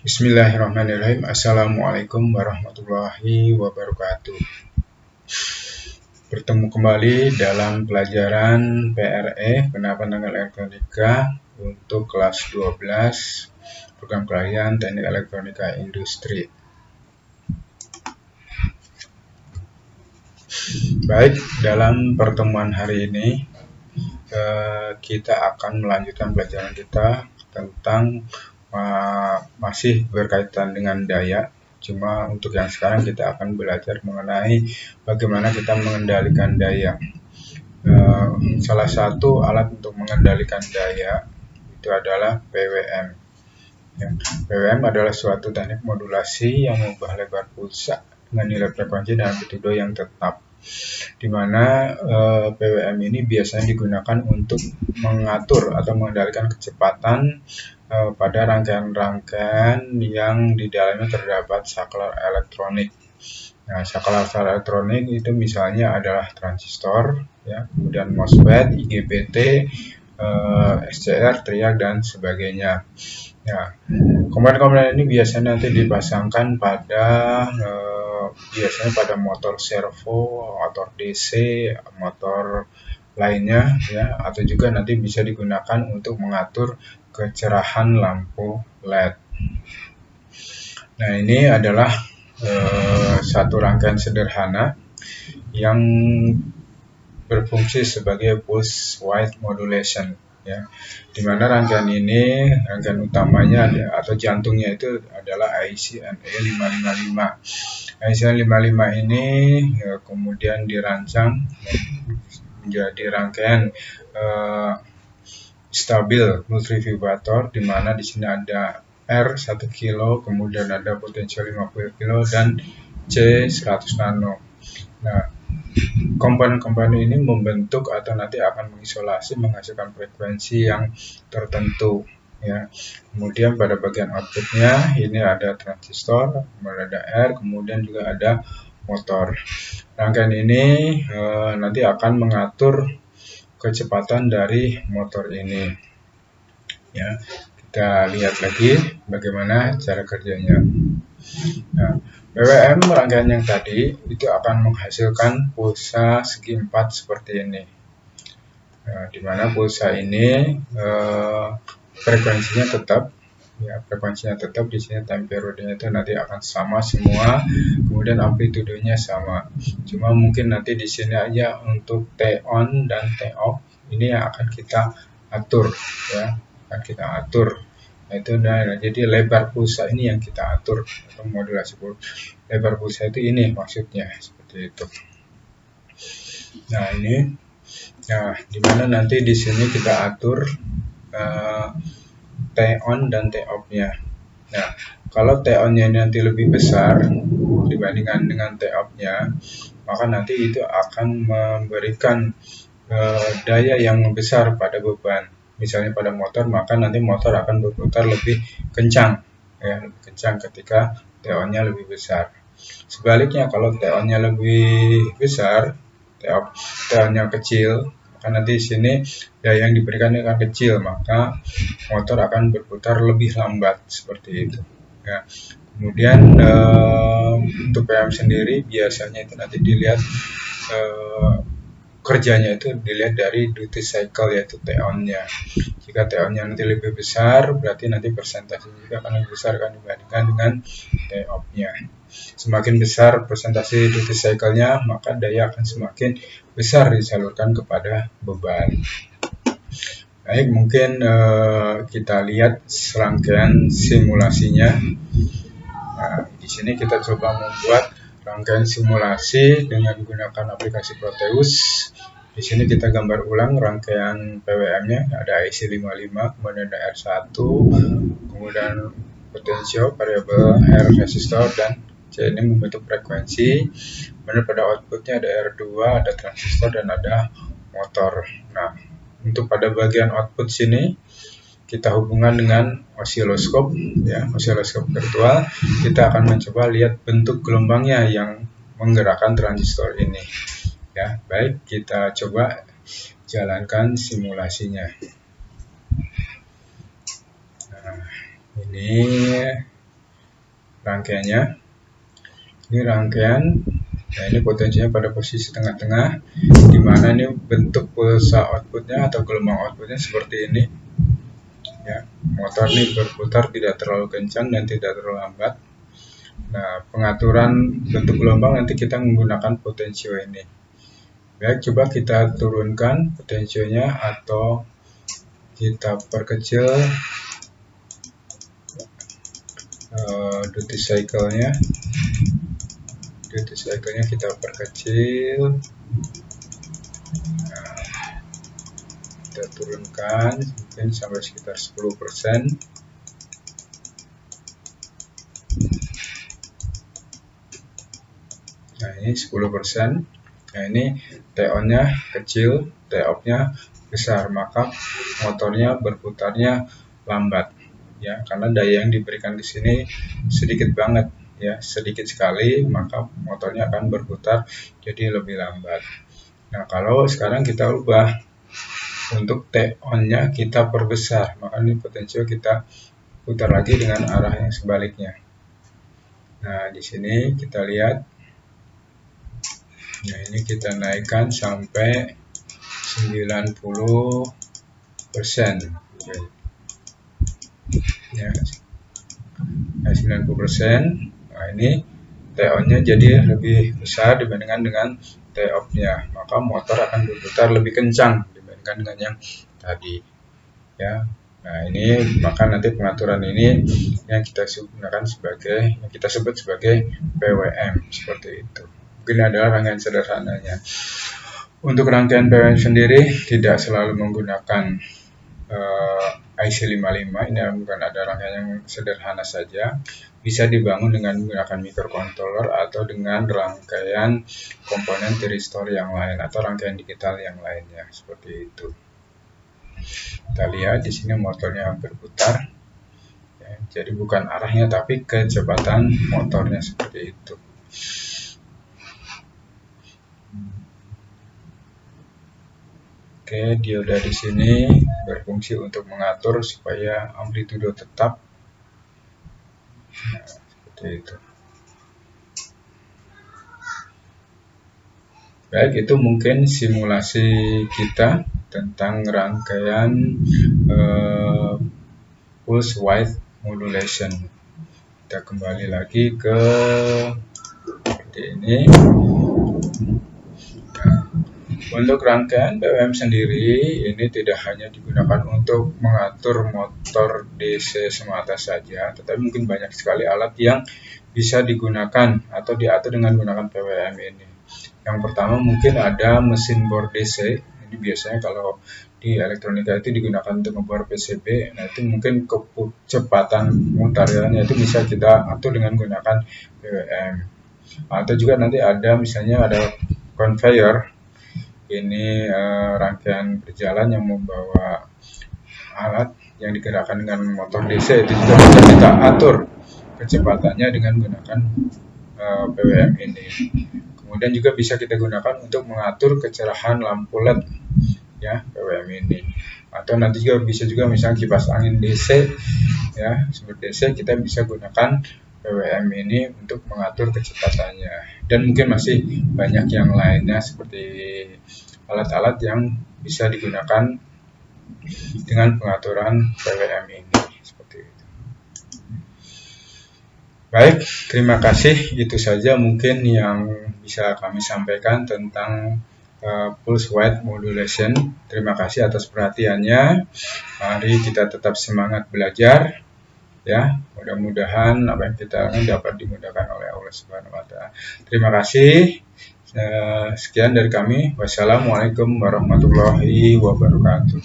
Bismillahirrahmanirrahim. Assalamualaikum warahmatullahi wabarakatuh. Bertemu kembali dalam pelajaran PRE, Penerapan Elektronika untuk kelas 12 program keahlian Teknik Elektronika Industri. Baik, dalam pertemuan hari ini kita akan melanjutkan pelajaran kita tentang masih berkaitan dengan daya. Cuma untuk yang sekarang kita akan belajar mengenai bagaimana kita mengendalikan daya. Salah satu alat untuk mengendalikan daya itu adalah PWM. PWM adalah suatu teknik modulasi yang mengubah lebar pulsa dengan nilai frekuensi dan amplitudo yang tetap, di mana PWM ini biasanya digunakan untuk mengatur atau mengendalikan kecepatan pada rangkaian-rangkaian yang di dalamnya terdapat saklar elektronik. Nah, saklar elektronik itu misalnya adalah transistor, ya, kemudian MOSFET, IGBT, SCR, triak, dan sebagainya. Ya, komponen-komponen ini biasanya nanti dipasangkan pada biasanya pada motor servo, motor DC, motor lainnya, ya, atau juga nanti bisa digunakan untuk mengatur kecerahan lampu LED. Nah, ini adalah satu rangkaian sederhana yang berfungsi sebagai pulse width modulation, ya, di mana rangkaian ini, rangkaian utamanya atau jantungnya itu adalah IC-NE555. IC-NE555 ini kemudian dirancang menjadi rangkaian stabil multivibrator, di mana di sini ada R 1 kilo, kemudian ada potensial 50 kilo dan C 100 nano. Nah, komponen-komponen ini membentuk atau nanti akan mengisolasi menghasilkan frekuensi yang tertentu, ya. Kemudian pada bagian outputnya ini ada transistor, kemudian ada R, kemudian juga ada motor. Rangkaian ini nanti akan mengatur kecepatan dari motor ini, ya. Kita lihat lagi bagaimana cara kerjanya. Nah, PWM rangkaian yang tadi itu akan menghasilkan pulsa segi 4 seperti ini. Nah, di mana pulsa ini frekuensinya tetap, ya, frekuensinya tetap. Di sini time periodenya itu nanti akan sama semua, kemudian amplitudonya sama. Cuma mungkin nanti di sini aja untuk T on dan T off ini yang akan kita atur, ya, akan kita atur. Itu jadi lebar pulsa ini yang kita atur atau modulasi lebar pulsa itu ini maksudnya seperti itu. Nah, ini, nah, dimana nanti di sini kita atur T on dan T off-nya. Nah, kalau T on-nya nanti lebih besar dibandingkan dengan T off-nya, maka nanti itu akan memberikan daya yang besar pada beban. Misalnya pada motor, maka nanti motor akan berputar lebih kencang, ya, lebih kencang ketika T on-nya lebih besar. Sebaliknya, kalau T on-nya lebih besar, T on-nya kecil, maka nanti di sini daya yang diberikan akan kecil, maka motor akan berputar lebih lambat seperti itu, ya. Kemudian untuk PWM sendiri biasanya itu nanti dilihat kerjanya itu dilihat dari duty cycle, yaitu T on-nya. Jika T on-nya nanti lebih besar, berarti nanti persentase juga akan lebih besar kan dibandingkan dengan T off-nya. Semakin besar persentase duty cycle-nya, maka daya akan semakin besar disalurkan kepada beban. Baik, mungkin kita lihat serangkaian simulasinya. Nah, di sini kita coba membuat rangkaian simulasi dengan menggunakan aplikasi Proteus. Di sini kita gambar ulang rangkaian PWM-nya, ada IC55, kemudian ada R1, kemudian potential variabel R resistor, dan C ini membentuk frekuensi. Kemudian pada outputnya ada R2, ada transistor, dan ada motor. Nah, untuk pada bagian output sini kita hubungkan dengan osiloskop, ya, osiloskop virtual. Kita akan mencoba lihat bentuk gelombangnya yang menggerakkan transistor ini, ya. Baik, kita coba jalankan simulasinya. Nah, ini rangkaiannya. Ini rangkaian. Nah, ini potensinya pada posisi tengah-tengah, di mana ini bentuk pulsa outputnya atau gelombang outputnya seperti ini. Ya, motor ini berputar tidak terlalu kencang dan tidak terlalu lambat. Nah, pengaturan bentuk gelombang nanti kita menggunakan potensio ini. Baik, coba kita turunkan potensionya atau kita perkecil duty cycle-nya. Duty cycle-nya kita perkecil. Nah, kita turunkan mungkin sampai sekitar 10%. Nah, ini 10%. Nah, ini TO-nya kecil, TO-nya besar, maka motornya berputarnya lambat. Ya, karena daya yang diberikan di sini sedikit banget, ya, sedikit sekali, maka motornya akan berputar jadi lebih lambat. Nah, kalau sekarang kita ubah untuk TO-nya kita perbesar, maka ini potensio kita putar lagi dengan arah yang sebaliknya. Nah, di sini kita lihat. Nah, ini kita naikkan sampai 90%. Ya, nah, 90%. Nah, ini TO-nya jadi lebih besar dibandingkan dengan TO-nya, maka motor akan berputar lebih kencang dibandingkan dengan yang tadi. Ya, nah ini maka nanti pengaturan ini yang kita gunakan sebagai, yang kita sebut sebagai PWM seperti itu. Mungkin adalah rangkaian sederhananya. Untuk rangkaian PWM sendiri tidak selalu menggunakan IC55. Ini bukan ada rangkaian yang sederhana saja. Bisa dibangun dengan menggunakan microcontroller atau dengan rangkaian komponen thyristor yang lain atau rangkaian digital yang lainnya seperti itu. Kita lihat di sini motornya berputar. Ya, jadi bukan arahnya tapi kecepatan motornya seperti itu. Oke, dioda di sini berfungsi untuk mengatur supaya amplitudo tetap. Nah, seperti itu. Baik, itu mungkin simulasi kita tentang rangkaian pulse width modulation. Kita kembali lagi ke seperti ini. Untuk rangkaian PWM sendiri, ini tidak hanya digunakan untuk mengatur motor DC semata saja, tetapi mungkin banyak sekali alat yang bisa digunakan atau diatur dengan menggunakan PWM ini. Yang pertama mungkin ada mesin bor DC, ini biasanya kalau di elektronika itu digunakan untuk membor PCB, nah itu mungkin kecepatan mutarnya itu bisa kita atur dengan menggunakan PWM. Atau juga nanti ada misalnya ada conveyor. Ini rangkaian berjalan yang membawa alat yang digerakkan dengan motor DC, itu juga bisa kita atur kecepatannya dengan menggunakan PWM ini. Kemudian juga bisa kita gunakan untuk mengatur kecerahan lampu LED, ya, PWM ini. Atau nanti juga bisa juga misalnya kipas angin DC, ya, seperti DC kita bisa gunakan PWM ini untuk mengatur kecepatannya. Dan mungkin masih banyak yang lainnya seperti alat-alat yang bisa digunakan dengan pengaturan PWM ini seperti itu. Baik, terima kasih. Itu saja mungkin yang bisa kami sampaikan tentang pulse width modulation. Terima kasih atas perhatiannya. Mari kita tetap semangat belajar. Ya, mudah-mudahan apa yang kita dapat dimudahkan oleh Allah Subhanahu wa Ta'ala. Terima kasih. Sekian dari kami. Wassalamualaikum warahmatullahi wabarakatuh.